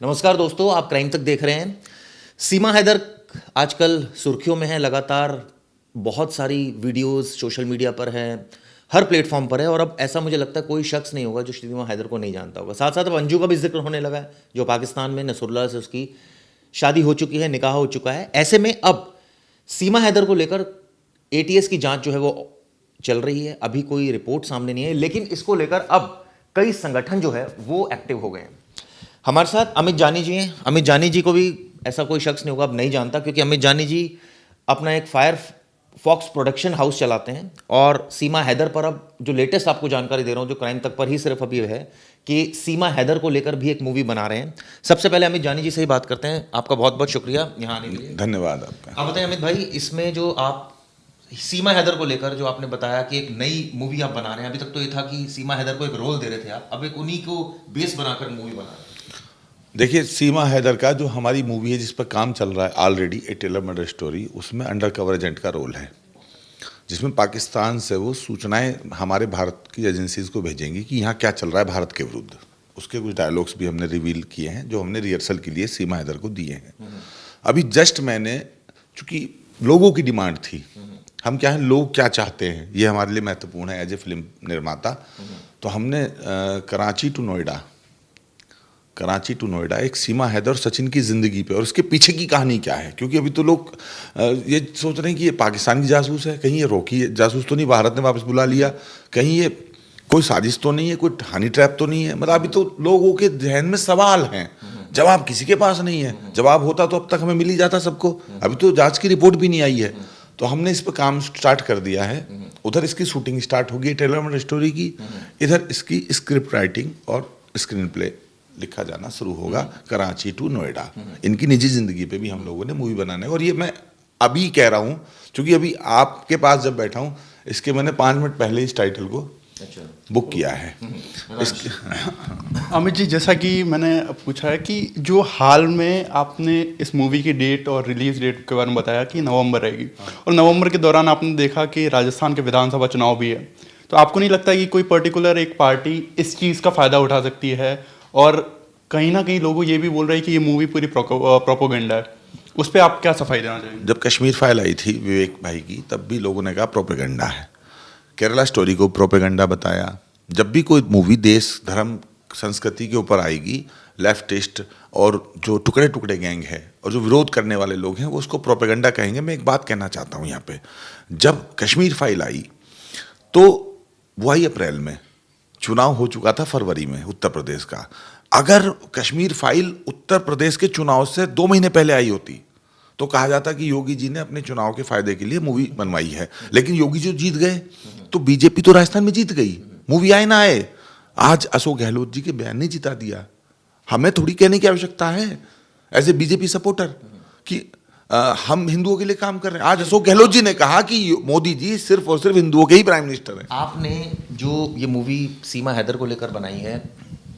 नमस्कार दोस्तों, आप क्राइम तक देख रहे हैं। सीमा हैदर आजकल सुर्खियों में है, लगातार बहुत सारी वीडियोस सोशल मीडिया पर है, हर प्लेटफॉर्म पर है। और अब ऐसा मुझे लगता है कोई शख्स नहीं होगा जो सीमा हैदर को नहीं जानता होगा। साथ साथ अब अंजू का भी जिक्र होने लगा है, जो पाकिस्तान में नसरुल्लाह से उसकी शादी हो चुकी है, निकाह हो चुका है। ऐसे में अब सीमा हैदर को लेकर एटीएस की जांच जो है वो चल रही है। अभी कोई रिपोर्ट सामने नहीं है, लेकिन इसको लेकर अब कई संगठन जो है वो एक्टिव हो गए हैं। हमारे साथ अमित जानी जी हैं। अमित जानी जी को भी ऐसा कोई शख्स नहीं होगा अब नहीं जानता, क्योंकि अमित जानी जी अपना एक फायर फॉक्स प्रोडक्शन हाउस चलाते हैं। और सीमा हैदर पर अब जो लेटेस्ट आपको जानकारी दे रहा हूँ, जो क्राइम तक पर ही सिर्फ अभी है कि सीमा हैदर को लेकर भी एक मूवी बना रहे हैं। सबसे पहले अमित जानी जी से ही बात करते हैं। आपका बहुत बहुत शुक्रिया यहाँ आने के लिए। धन्यवाद आपका। आप बताएं अमित भाई, इसमें जो आप सीमा हैदर को लेकर जो आपने बताया कि एक नई मूवी आप बना रहे हैं, अभी तक तो ये था कि सीमा हैदर को एक रोल दे रहे थे आप, अब एक उन्हीं को बेस बनाकर मूवी बना रहे हैं। देखिए, सीमा हैदर का जो हमारी मूवी है जिस पर काम चल रहा है ऑलरेडी, ए टेलर मर्डर स्टोरी, उसमें अंडर कवर एजेंट का रोल है, जिसमें पाकिस्तान से वो सूचनाएं हमारे भारत की एजेंसीज को भेजेंगी कि यहाँ क्या चल रहा है भारत के विरुद्ध। उसके कुछ डायलॉग्स भी हमने रिवील किए हैं जो हमने रिहर्सल के लिए सीमा हैदर को दिए हैं। अभी जस्ट मैंने, चूँकि लोगों की डिमांड थी, हम क्या है, लोग क्या चाहते हैं ये हमारे लिए महत्वपूर्ण है एज ए फिल्म निर्माता। तो हमने कराची टू नोएडा एक सीमा हैदर और सचिन की ज़िंदगी पे और उसके पीछे की कहानी क्या है, क्योंकि अभी तो लोग ये सोच रहे हैं कि ये पाकिस्तान की जासूस है, कहीं ये रोकी जासूस तो नहीं, भारत ने वापस बुला लिया, कहीं ये कोई साजिश तो नहीं है, कोई हनी ट्रैप तो नहीं है। मतलब अभी तो लोगों के जहन में सवाल हैं, जवाब किसी के पास नहीं है। जवाब होता तो अब तक हमें मिल ही जाता सबको। अभी तो जाँच की रिपोर्ट भी नहीं आई है। तो हमने इस पर काम स्टार्ट कर दिया है। उधर इसकी शूटिंग स्टार्ट होगी टेलर मर्डर स्टोरी की, इधर इसकी स्क्रिप्ट राइटिंग और स्क्रीन प्ले लिखा जाना शुरू होगा। कराची टू नोएडा, इनकी निजी जिंदगी पे भी हम लोगों ने मूवी बनाना है। और ये मैं अभी कह रहा हूँ, क्योंकि अभी आपके पास जब बैठा हूँ, इसके मैंने 5 मिनट पहले इस टाइटल को बुक किया है। अमित जी, जैसा कि मैंने पूछा है कि जो हाल में आपने इस मूवी की डेट और रिलीज डेट के बारे में बताया कि नवंबर रहेगी, और नवंबर के दौरान आपने देखा कि राजस्थान के विधानसभा चुनाव भी है, तो आपको नहीं लगता कि कोई पर्टिकुलर एक पार्टी इस चीज़ का फ़ायदा उठा सकती है? और कहीं ना कहीं लोग ये भी बोल रहे हैं कि ये मूवी पूरी प्रोपोगेंडा है, उस पर आप क्या सफाई देना चाहेंगे? जब कश्मीर फाइल आई थी विवेक भाई की, तब भी लोगों ने कहा प्रोपेगेंडा है। केरला स्टोरी को प्रोपेगेंडा बताया। जब भी कोई मूवी देश धर्म संस्कृति के ऊपर आएगी, लेफ्टिस्ट और जो टुकड़े टुकड़े गैंग है और जो विरोध करने वाले लोग हैं, वो उसको प्रोपेगेंडा कहेंगे। मैं एक बात कहना चाहता हूँ यहाँ पे, जब कश्मीर फाइल आई तो वो आई अप्रैल में, चुनाव हो चुका था फरवरी में उत्तर प्रदेश का। अगर कश्मीर फाइल उत्तर प्रदेश के चुनाव से 2 महीने पहले आई होती तो कहा जाता कि योगी जी ने अपने चुनाव के फायदे के लिए मूवी बनवाई है। लेकिन योगी जी जीत गए तो बीजेपी तो राजस्थान में जीत गई, मूवी आए ना आए। आज अशोक गहलोत जी के बयान ने जिता दिया। हमें थोड़ी कहने की आवश्यकता है एज ए बीजेपी सपोर्टर कि हम हिंदुओं के लिए काम कर रहे हैं। आज अशोक गहलोत जी ने कहा कि मोदी जी सिर्फ और सिर्फ हिंदुओं के ही प्राइम मिनिस्टर हैं। आपने जो ये मूवी सीमा हैदर को लेकर बनाई है,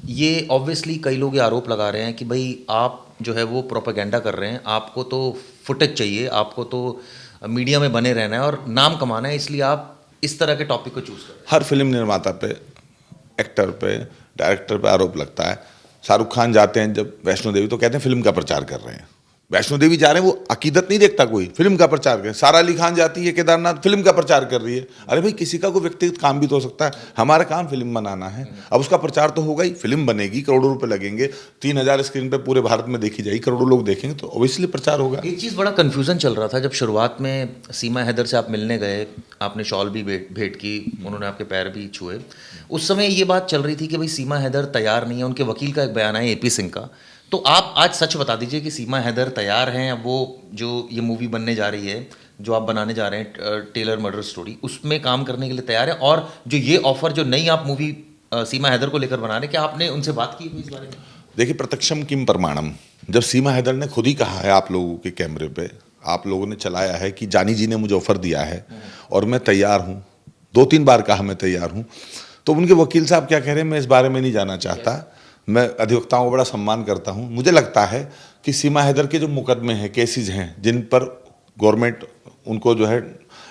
ये ऑब्वियसली कई लोग ये आरोप लगा रहे हैं कि भाई आप जो है वो प्रोपेगेंडा कर रहे हैं, आपको तो फुटेज चाहिए, आपको तो मीडिया में बने रहना है और नाम कमाना है, इसलिए आप इस तरह के टॉपिक को चूज कर रहे हैं। हर फिल्म निर्माता पे, एक्टर पे, डायरेक्टर पे आरोप लगता है। शाहरुख खान जाते हैं जब वैष्णो देवी तो कहते हैं फिल्म का प्रचार कर रहे हैं। वैष्णो देवी जा रहे हैं, वो अकीदत नहीं देखता कोई, फिल्म का प्रचार कर। सारा अली खान जाती है केदारनाथ, फिल्म का प्रचार कर रही है। अरे भाई, किसी का कोई व्यक्तिगत काम भी तो हो सकता है। हमारा काम फिल्म बनाना है, अब उसका प्रचार तो होगा ही। फिल्म बनेगी, करोड़ों रुपए लगेंगे, 3000 स्क्रीन पे पूरे भारत में देखी जाएगी, करोड़ों लोग देखेंगे, तो ऑब्वियसली प्रचार होगा। एक चीज़ बड़ा कन्फ्यूज़न चल रहा था जब शुरुआत में सीमा हैदर से आप मिलने गए, आपने शॉल भी भेंट की, उन्होंने आपके पैर भी छुए। उस समय ये बात चल रही थी कि भाई सीमा हैदर तैयार नहीं है, उनके वकील का एक बयान है एपी सिंह का। तो आप आज सच बता दीजिए कि सीमा हैदर तैयार हैं, वो जो ये मूवी बनने जा रही है, जो आप बनाने जा रहे हैं टेलर मर्डर स्टोरी, उसमें काम करने के लिए तैयार है? और जो ये ऑफर, जो नई आप मूवी सीमा हैदर को लेकर बना रहे हैं, क्या आपने उनसे बात की इस बारे में? देखिए, प्रत्यक्षम किम प्रमाणम, जब सीमा हैदर ने खुद ही कहा है आप लोगों के कैमरे पे, आप लोगों ने चलाया है कि जानी जी ने मुझे ऑफर दिया है और मैं तैयार हूँ, 2-3 बार कहा मैं तैयार हूँ, तो उनके वकील साहब क्या कह रहे हैं मैं इस बारे में नहीं जाना चाहता। मैं अधिवक्ताओं को बड़ा सम्मान करता हूँ। मुझे लगता है कि सीमा हैदर के जो मुकदमे हैं, केसेस हैं, जिन पर गवर्नमेंट उनको जो है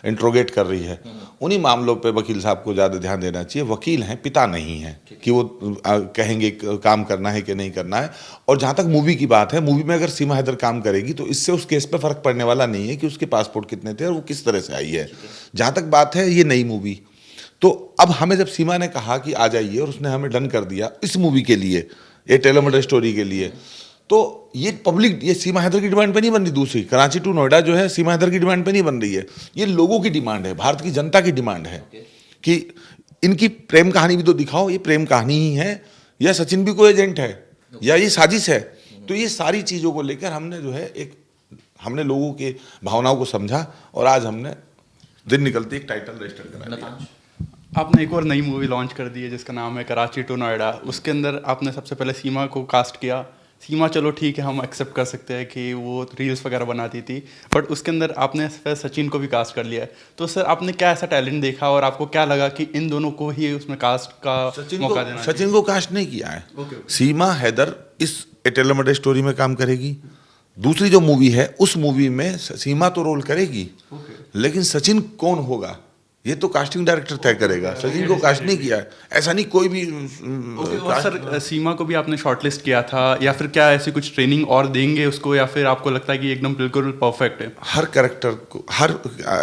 इंट्रोगेट कर रही है, उन्हीं मामलों पे वकील साहब को ज़्यादा ध्यान देना चाहिए। वकील हैं, पिता नहीं है कि वो कहेंगे काम करना है कि नहीं करना है। और जहाँ तक मूवी की बात है, मूवी में अगर सीमा हैदर काम करेगी तो इससे उस केस पे फ़र्क पड़ने वाला नहीं है कि उसके पासपोर्ट कितने थे और वो किस तरह से आई है। जहाँ तक बात है ये नई मूवी, तो अब हमें जब सीमा ने कहा कि आ जाइए और उसने हमें डन कर दिया इस मूवी के लिए, ये टेलर मर्डर स्टोरी के लिए, तो ये पब्लिक, ये सीमा हैदर की डिमांड पे नहीं बन रही। दूसरी कराची टू नोएडा जो है सीमा हैदर की डिमांड पे नहीं बन रही है, ये लोगों की डिमांड है, भारत की जनता की डिमांड है कि इनकी प्रेम कहानी भी तो दिखाओ। ये प्रेम कहानी ही है या सचिन भी कोई एजेंट है या ये साजिश है? तो ये सारी चीज़ों को लेकर हमने जो है हमने लोगों के भावनाओं को समझा और आज हमने दिन निकलते एक टाइटल रजिस्टर करा लिया। आपने एक और नई मूवी लॉन्च कर दी है जिसका नाम है कराची टू नोएडा। उसके अंदर आपने सबसे पहले सीमा को कास्ट किया। सीमा चलो ठीक है, हम एक्सेप्ट कर सकते हैं कि वो रील्स वगैरह बनाती थी, बट उसके अंदर आपने फिर सचिन को भी कास्ट कर लिया है। तो सर आपने क्या ऐसा टैलेंट देखा और आपको क्या लगा कि इन दोनों को ही उसमें कास्ट का मौका देना? सचिन को कास्ट नहीं किया है। सीमा हैदर इस ए टेलर मर्डर स्टोरी में काम करेगी। दूसरी जो मूवी है उस मूवी में सीमा तो रोल करेगी, लेकिन सचिन कौन होगा ये तो कास्टिंग डायरेक्टर तय करेगा। सचिन को कास्ट नहीं किया है, ऐसा नहीं कोई भी। और सर सीमा को भी आपने शॉर्टलिस्ट किया था या फिर क्या ऐसी कुछ ट्रेनिंग और देंगे उसको, या फिर आपको लगता है कि एकदम बिल्कुल परफेक्ट है? हर कैरेक्टर को, हर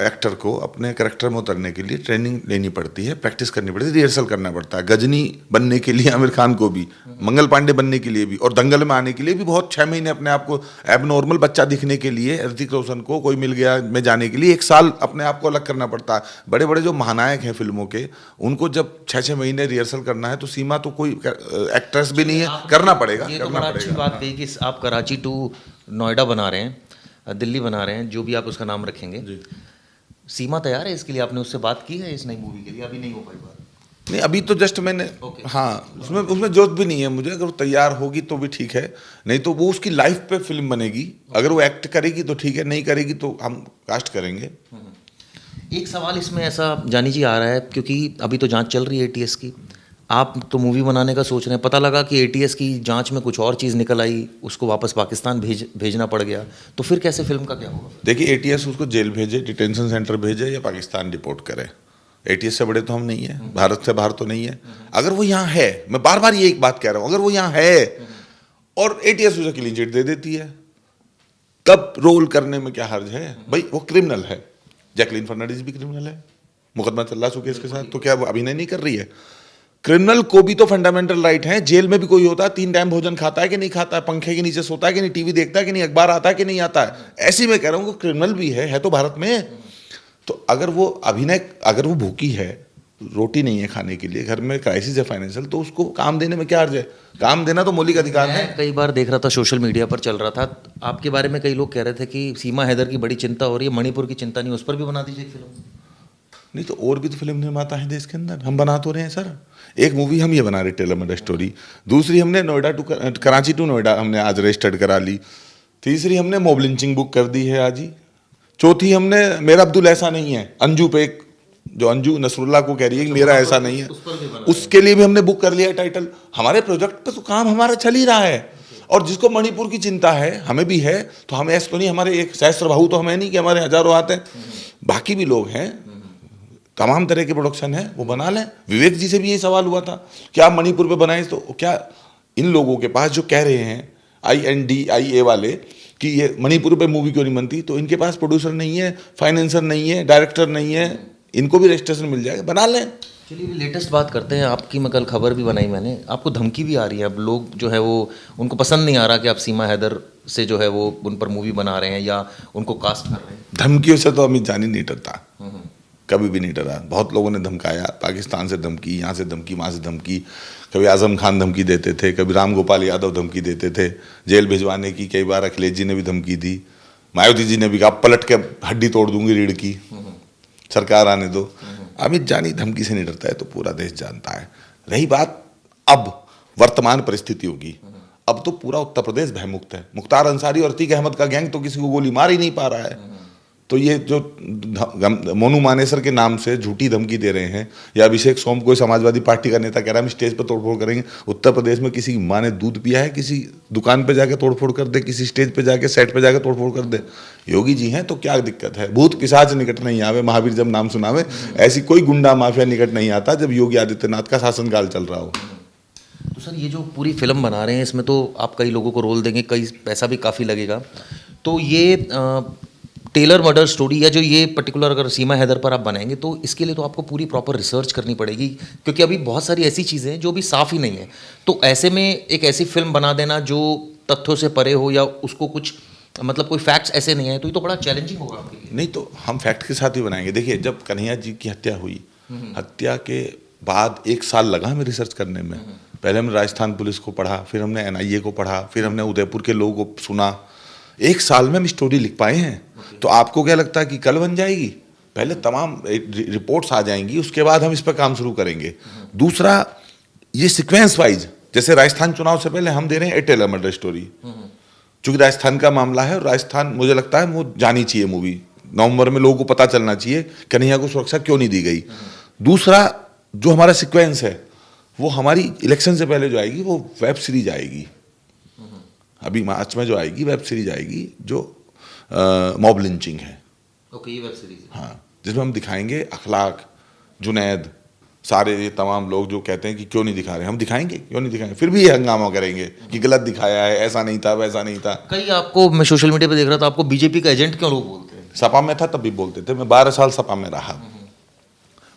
एक्टर को अपने कैरेक्टर में उतरने के लिए ट्रेनिंग लेनी पड़ती है, प्रैक्टिस करनी पड़ती है, रिहर्सल करना पड़ता है। गजनी बनने के लिए आमिर खान को भी, मंगल पांडे बनने के लिए भी और दंगल में आने के लिए भी बहुत 6 महीने अपने आप को एबनॉर्मल बच्चा दिखने के लिए, ऋतिक रोशन को कोई मिल गया में जाने के लिए 1 साल अपने आप को अलग करना पड़ता है। बड़े बड़े जो महानायक हैं फिल्मों के, उनको जब 6-6 महीने रिहर्सल करना है तो सीमा तो कोई एक्ट्रेस भी नहीं है, करना पड़ेगा। ये तो बड़ा अच्छी बात कही कि आप कराची टू नोएडा बना रहे हैं, दिल्ली बना रहे हैं, जो भी आप उसका नाम रखेंगे। सीमा तैयार है इसके लिए? आपने उससे बात की है इस नई मूवी के लिए? अभी नहीं हो पाई बात? नहीं, अभी तो जस्ट मैंने हाँ, उसमें जरूरत भी नहीं है मुझे। अगर वो तैयार होगी तो भी ठीक है, नहीं तो वो उसकी लाइफ पे फिल्म बनेगी। अगर वो एक्ट करेगी तो ठीक है, नहीं करेगी तो हम कास्ट करेंगे। एक सवाल इसमें ऐसा जानी जी आ रहा है, क्योंकि अभी तो जांच चल रही है एटीएस की, आप तो मूवी बनाने का सोच रहे हैं, पता लगा कि एटीएस की जांच में कुछ और चीज़ निकल आई, उसको वापस पाकिस्तान भेजना पड़ गया, तो फिर कैसे फिल्म का क्या होगा? देखिए, एटीएस उसको जेल भेजे, डिटेंशन सेंटर भेजे या पाकिस्तान रिपोर्ट करे, एटीएस से बड़े तो हम नहीं है, भारत से बाहर तो नहीं है। अगर वो यहाँ है, मैं बार बार ये एक बात कह रहा हूँ, अगर वो यहाँ है और एटीएस उसे क्लीन चिट दे देती है, तब रोल करने में क्या हर्ज है? भाई वो क्रिमिनल है, जैकलीन फर्नांडिस भी क्रिमिनल है, मुकदमा चल रहा सुकेश के साथ, तो क्या वो अभिनय नहीं कर रही है? क्रिमिनल को भी तो फंडामेंटल राइट है। जेल में भी कोई होता है, 3 टाइम भोजन खाता है कि नहीं खाता है, पंखे के नीचे सोता है कि नहीं, टीवी देखता है कि नहीं, अखबार आता है कि नहीं आता है। ऐसी मैं कह रहा हूँ कि क्रिमिनल भी है तो भारत में। तो अगर वो अगर वो भूखी है, रोटी नहीं है खाने के लिए, घर में क्राइसिस है फाइनेंशियल, तो उसको काम देने में क्या अर्ज है? काम देना तो मौलिक अधिकार है। कई बार देख रहा था, सोशल मीडिया पर चल रहा था, आपके बारे में कई लोग कह रहे थे कि सीमा हैदर की बड़ी चिंता हो रही है, मणिपुर की चिंता नहीं, उस पर भी बना दीजिए फिल्म। नहीं तो और भी तो फिल्म निर्माता है देश के अंदर, हम बना तो रहे हैं सर। एक मूवी हम ये बना रहे टेलर मर्डर स्टोरी, दूसरी हमने कराची टू नोएडा हमने आज रजिस्टर्ड करा ली, तीसरी हमने मॉब लिंचिंग बुक कर दी है आज ही, चौथी हमने मेरा अब्दुल ऐसा नहीं है, अंजू पे एक जो अंजू नसरुल्ला को कह रही है कि मेरा ऐसा नहीं है, उसके लिए भी हमने बुक कर लिया टाइटल। हमारे प्रोजेक्ट पे तो काम हमारा चल ही रहा है। और जिसको मणिपुर की चिंता है, हमें भी है, तो हम ऐसे तो नहीं, हमारे एक सहस्त्रबाहु तो हमें नहीं कि हमारे हजारों हाथ हैं, बाकी भी लोग हैं, तमाम तरह के प्रोडक्शन है, वो बना लें। विवेक जी से भी यही सवाल हुआ था कि आप मणिपुर पे बनाएं, तो क्या इन लोगों के पास जो कह रहे हैं INDIA वाले कि ये मणिपुर पे मूवी क्यों नहीं बनती, तो इनके पास प्रोड्यूसर नहीं है, फाइनेंसर नहीं है, डायरेक्टर नहीं है, इनको भी रजिस्ट्रेशन मिल जाएगा, बना लें। चलिए लेटेस्ट बात करते हैं आपकी। मैं कल खबर भी बनाई मैंने, आपको धमकी भी आ रही है, अब लोग जो है वो उनको पसंद नहीं आ रहा कि आप सीमा हैदर से जो है वो उन पर मूवी बना रहे हैं या उनको कास्ट कर रहे हैं। धमकियों से तो अमित जानी नहीं डरता, कभी भी नहीं डरा। बहुत लोगों ने धमकाया, पाकिस्तान से धमकी, यहाँ से धमकी, वहाँ से धमकी, कभी आजम खान धमकी देते थे, कभी राम गोपाल यादव धमकी देते थे जेल भिजवाने की, कई बार अखिलेश जी ने भी धमकी दी, मायावती जी ने भी कहा पलट के हड्डी तोड़ दूंगी रीढ़ की, सरकार आने दो। अमित जानी धमकी से नहीं डरता है, तो पूरा देश जानता है। रही बात अब वर्तमान परिस्थितियों की, अब तो पूरा उत्तर प्रदेश भयमुक्त है। मुख्तार अंसारी और अतीक अहमद का गैंग तो किसी को गोली मार ही नहीं पा रहा है, तो ये जो मोनू मानेसर के नाम से झूठी धमकी दे रहे हैं, या अभिषेक सोम कोई समाजवादी पार्टी का नेता कह रहा है हम स्टेज पर तोड़फोड़ करेंगे। उत्तर प्रदेश में किसी की माँ ने दूध पिया है किसी दुकान पे जाके तोड़फोड़ कर दे, किसी स्टेज पे जाके सेट पे जाके तोड़फोड़ कर दे? योगी जी हैं तो क्या दिक्कत है? भूत पिशाच निकट नहीं आवे, महावीर जब नाम सुनावे। ऐसी कोई गुंडा माफिया निकट नहीं आता जब योगी आदित्यनाथ का शासनकाल चल रहा हो। तो सर ये जो पूरी फिल्म बना रहे हैं इसमें तो आप कई लोगों को रोल देंगे, कई पैसा भी काफ़ी लगेगा, तो ये टेलर मर्डर स्टोरी या जो ये पर्टिकुलर अगर सीमा हैदर पर आप बनाएंगे तो इसके लिए तो आपको पूरी प्रॉपर रिसर्च करनी पड़ेगी, क्योंकि अभी बहुत सारी ऐसी चीज़ें हैं जो अभी साफ़ ही नहीं है। तो ऐसे में एक ऐसी फिल्म बना देना जो तथ्यों से परे हो या उसको कुछ मतलब कोई फैक्ट्स ऐसे नहीं है, तो ये तो बड़ा चैलेंजिंग होगा आपके लिए। नहीं तो हम फैक्ट के साथ ही बनाएंगे। देखिए जब कन्हैया जी की हत्या हुई, हत्या के बाद 1 साल लगा हमें रिसर्च करने में। पहले हमने राजस्थान पुलिस को पढ़ा, फिर हमने NIA को पढ़ा, फिर हमने उदयपुर के लोगों को सुना। 1 साल में हम स्टोरी लिख पाए हैं। तो आपको क्या लगता है कि कल बन जाएगी? पहले तमाम रिपोर्ट्स आ जाएंगी, उसके बाद हम इस पर काम शुरू करेंगे। दूसरा, ये सीक्वेंस वाइज, जैसे राजस्थान चुनाव से पहले हम दे रहे हैं ए टेलर मर्डर स्टोरी, चूंकि राजस्थान का मामला है और राजस्थान मुझे लगता है वो जानी चाहिए मूवी। नवंबर में लोगों को पता चलना चाहिए कन्हैया को सुरक्षा क्यों नहीं दी गई। दूसरा, जो हमारा सीक्वेंस है वो हमारी इलेक्शन से पहले जो आएगी वो वेब सीरीज आएगी। अभी मार्च में जो आएगी वेब सीरीज आएगी जो मॉब लिंचिंग है। ओके, ये वेब सीरीज है। हाँ, जिसमें हम दिखाएंगे अखलाक, जुनैद, सारे ये तमाम लोग जो कहते हैं कि क्यों नहीं दिखा रहे, हम दिखाएंगे, क्यों नहीं दिखाएंगे। फिर भी ये हंगामा करेंगे कि गलत दिखाया है, ऐसा नहीं था, वैसा नहीं था। कई आपको, मैं सोशल मीडिया पे देख रहा था, आपको बीजेपी का एजेंट क्यों लोग बोलते हैं? सपा में था तब भी बोलते थे। मैं 12 साल सपा में रहा,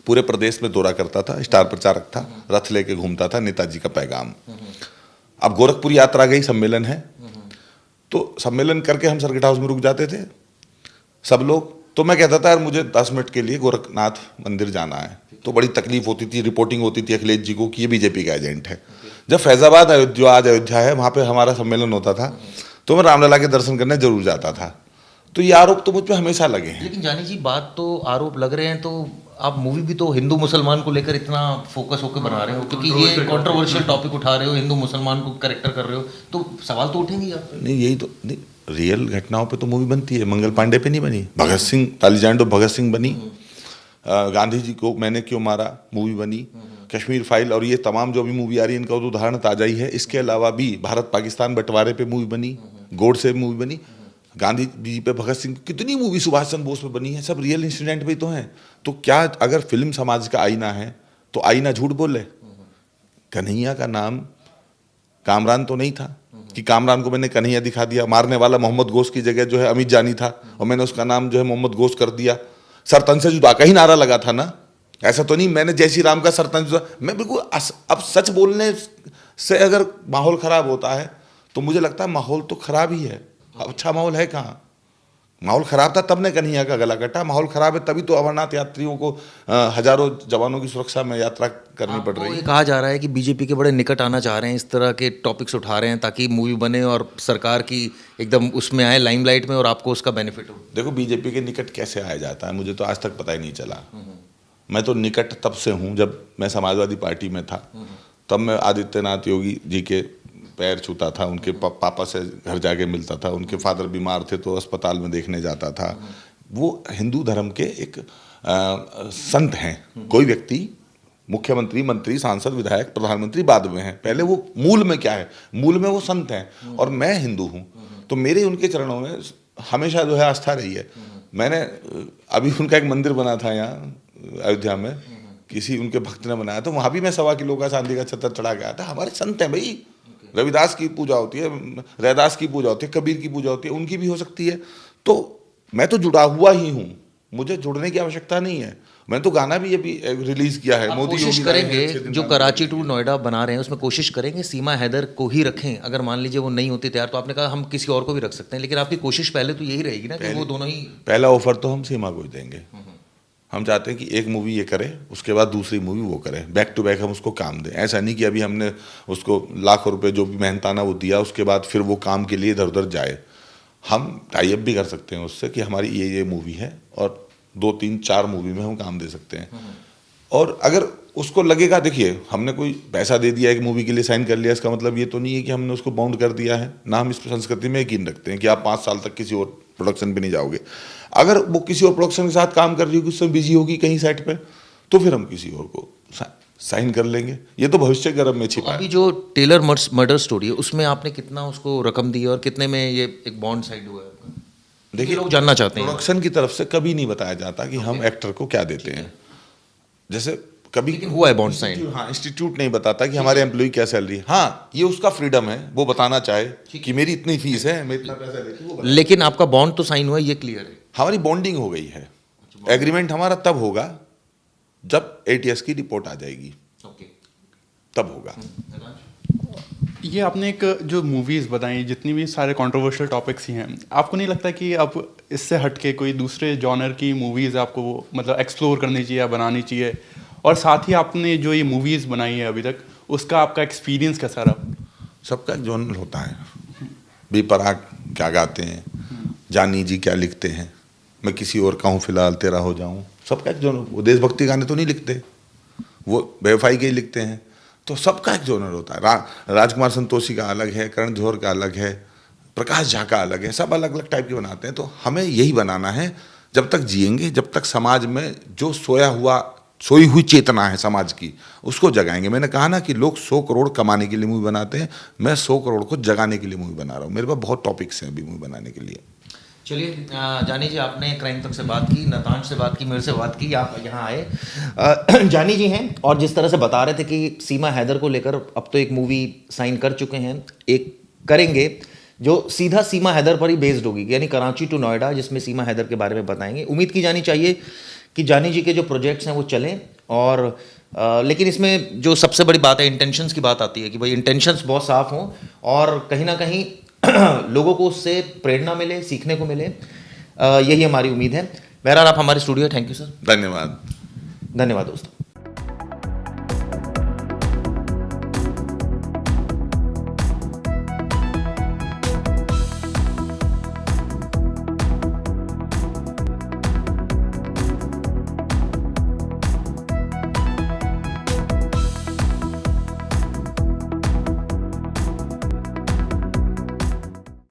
पूरे प्रदेश में दौरा करता था, स्टार प्रचारक था, रथ लेके घूमता था, नेताजी का पैगाम। अब गोरखपुर यात्रा गई, सम्मेलन है, तो सम्मेलन करके हम सर्किट हाउस में रुक जाते थे सब लोग। तो मैं कहता था यार मुझे 10 मिनट के लिए गोरखनाथ मंदिर जाना है, तो बड़ी तकलीफ होती थी, रिपोर्टिंग होती थी अखिलेश जी को कि ये बीजेपी का एजेंट है। जब फैजाबाद अयोध्या, आज अयोध्या है, वहाँ पे हमारा सम्मेलन होता था, तो मैं रामलला के दर्शन करने जरूर जाता था। तो ये आरोप तो मुझ पर हमेशा लगे हैं। लेकिन जानी जी, बात तो आरोप लग रहे हैं, तो आप मूवी भी तो हिंदू मुसलमान को लेकर इतना फोकस होकर बना रहे हो, क्योंकि ये कंट्रोवर्शियल टॉपिक उठा रहे हो, हिंदू मुसलमान को करेक्टर कर रहे हो, तो सवाल तो उठेंगे आप। नहीं, यही तो नहीं, रियल घटनाओं पे तो मूवी बनती है। मंगल पांडे पे नहीं बनी, भगत सिंह, तालीजांडो भगत सिंह बनी, गांधी जी को मैंने क्यों मारा मूवी बनी, कश्मीर फाइल, और ये तमाम जो अभी मूवी आ रही है इनका तो उदाहरण ताजा ही है। इसके अलावा भी भारत पाकिस्तान बंटवारे पे मूवी बनी, गोडसे मूवी बनी, गांधी जी पे, भगत सिंह, कितनी मूवी सुभाष चंद्र बोस पे बनी है, सब रियल इंसिडेंट पे तो हैं। तो क्या अगर फिल्म समाज का आईना है तो आईना झूठ बोले? कन्हैया का नाम कामरान तो नहीं था कि कामरान को मैंने कन्हैया दिखा दिया। मारने वाला मोहम्मद गोश की जगह जो है अमित जानी था और मैंने उसका नाम जो है मोहम्मद गोश कर दिया। सरतन से जुदा का ही नारा लगा था ना, ऐसा तो नहीं मैंने जय श्री राम का सरतन जुदा। मैं बिल्कुल अब सच बोलने से अगर माहौल खराब होता है तो मुझे लगता है माहौल तो खराब ही है। अच्छा माहौल है कहाँ? माहौल खराब था तब ने कन्हैया का गला कटा। माहौल खराब है तभी तो अमरनाथ यात्रियों को हजारों जवानों की सुरक्षा में यात्रा करनी पड़ रही है। कहा जा रहा है कि बीजेपी के बड़े निकट आना चाह रहे हैं, इस तरह के टॉपिक्स उठा रहे हैं ताकि मूवी बने और सरकार की एकदम उसमें आए, लाइमलाइट में, और आपको उसका बेनिफिट हो। देखो बीजेपी के निकट कैसे आया जाता है मुझे तो आज तक पता ही नहीं चला। मैं तो निकट तब से हूँ जब मैं समाजवादी पार्टी में था, तब मैं आदित्यनाथ योगी जी के पैर छूता था, उनके पापा से घर जाके मिलता था, उनके फादर बीमार थे तो अस्पताल में देखने जाता था। वो हिंदू धर्म के एक संत हैं। कोई व्यक्ति मुख्यमंत्री, मंत्री, सांसद, विधायक, प्रधानमंत्री बाद में है, पहले वो मूल में क्या है, मूल में वो संत हैं और मैं हिंदू हूँ, तो मेरे उनके चरणों में हमेशा जो है आस्था रही है। मैंने अभी उनका एक मंदिर बना था यहाँ अयोध्या में, किसी उनके भक्त ने बनाया, तो वहाँ भी मैं 1.25 किलो का चांदी का छत्तर चढ़ा के आया था। हमारे संत हैं भाई, रविदास की पूजा होती है, रैदास की पूजा होती है, कबीर की पूजा होती है, उनकी भी हो सकती है। तो मैं तो जुड़ा हुआ ही हूँ, मुझे जुड़ने की आवश्यकता नहीं है। मैंने तो गाना भी अभी रिलीज किया है। मोदी कोशिश करेंगे जो कराची टू नोएडा बना रहे हैं उसमें कोशिश करेंगे सीमा हैदर को ही रखें। अगर मान लीजिए वो नहीं होती तैयार तो आपने कहा हम किसी और को भी रख सकते हैं, लेकिन आपकी कोशिश पहले तो यही रहेगी ना कि वो दोनों ही। पहला ऑफर तो हम सीमा को ही देंगे। हम चाहते हैं कि एक मूवी ये करे, उसके बाद दूसरी मूवी वो करे, बैक टू बैक हम उसको काम दें। ऐसा नहीं कि अभी हमने उसको लाखों रुपए जो भी मेहनताना वो दिया उसके बाद फिर वो काम के लिए इधर उधर जाए। हम टाई अप भी कर सकते हैं उससे कि हमारी ये मूवी है और 2, 3, 4 मूवी में हम काम दे सकते हैं। और अगर उसको लगेगा, देखिए हमने कोई पैसा दे दिया एक मूवी के लिए, साइन कर लिया, इसका मतलब ये तो नहीं है कि हमने उसको बाउंड कर दिया है ना। हम इस संस्कृति में यकीन रखते हैं कि आप 5 साल तक किसी और प्रोडक्शन पे नहीं जाओगे। अगर वो किसी और प्रोडक्शन के साथ काम कर रही होगी, उसमें बिजी होगी कहीं सेट पे, तो फिर हम किसी और को साइन कर लेंगे। ये तो भविष्य गर्भ में छिपा है। अभी जो टेलर मर्डर स्टोरी है उसमें आपने कितना उसको रकम दी है और कितने में ये एक बॉन्ड साइड हुआ है आपका? देखिए, लोग जानना चाहते हैं। प्रोडक्शन की तरफ से कभी नहीं बताया जाता कि हम एक्टर को क्या देते हैं। जैसे कभी लेकिन हुआ है बॉन्ड साइन। हाँ, इंस्टीट्यूट नहीं बताता कि हमारे एम्प्लॉय क्या सैलरी है। हाँ, ये उसका फ्रीडम है, वो बताना चाहे कि मेरी इतनी फीस है, मैं इतना पैसा लेती हूँ। लेकिन आपका बॉन्ड तो साइन हुआ है, ये क्लियर है। हमारी बॉन्डिंग हो गई है। एग्रीमेंट हमारा तब होगा जब ATS की रिपोर्ट आ जाएगी, तब होगा। ये आपने एक जो मूवीज़ बताई, जितनी भी सारे कंट्रोवर्शियल टॉपिक्स ही हैं, आपको नहीं लगता कि अब इससे हटके कोई दूसरे जॉनर की मूवीज़ आपको मतलब एक्सप्लोर करनी चाहिए या बनानी चाहिए? और साथ ही आपने जो ये मूवीज़ बनाई है अभी तक, उसका आपका एक्सपीरियंस कैसा रहा? सबका एक जॉनर होता है। बेपराग क्या गाते हैं, जानी जी क्या लिखते हैं, मैं किसी और का हूँ फिलहाल तेरा हो जाऊँ, सबका एक जॉनर। वो देशभक्ति गाने तो नहीं लिखते, वो बेवफाई के ही लिखते हैं। तो सबका एक जॉनर होता है। राजकुमार संतोषी का अलग है, करण जौहर का अलग है, प्रकाश झा का अलग है, सब अलग अलग टाइप के बनाते हैं। तो हमें यही बनाना है। जब तक जिएंगे, जब तक समाज में जो सोई हुई चेतना है समाज की, उसको जगाएंगे। मैंने कहा ना कि लोग 100 करोड़ कमाने के लिए मूवी बनाते हैं, मैं 100 करोड़ को जगाने के लिए मूवी बना रहा हूँ। मेरे पास बहुत टॉपिक्स हैं अभी मूवी बनाने के लिए। चलिए जानी जी, आपने क्राइम तक से बात की, नतांश से बात की, मेरे से बात की, आप यहाँ आए। जानी जी हैं और जिस तरह से बता रहे थे कि सीमा हैदर को लेकर अब तो एक मूवी साइन कर चुके हैं, एक करेंगे जो सीधा सीमा हैदर पर ही बेस्ड होगी, यानी कराची टू नोएडा, जिसमें सीमा हैदर के बारे में बताएंगे। उम्मीद की जानी चाहिए कि जानी जी के जो प्रोजेक्ट्स हैं वो चलें। और लेकिन इसमें जो सबसे बड़ी बात है, इंटेंशंस की बात आती है कि भाई इंटेंशंस बहुत साफ हों और कहीं ना कहीं लोगों को उससे प्रेरणा मिले, सीखने को मिले। यही हमारी उम्मीद है। बहरहाल आप हमारे स्टूडियो, थैंक यू सर। धन्यवाद। धन्यवाद दोस्तों।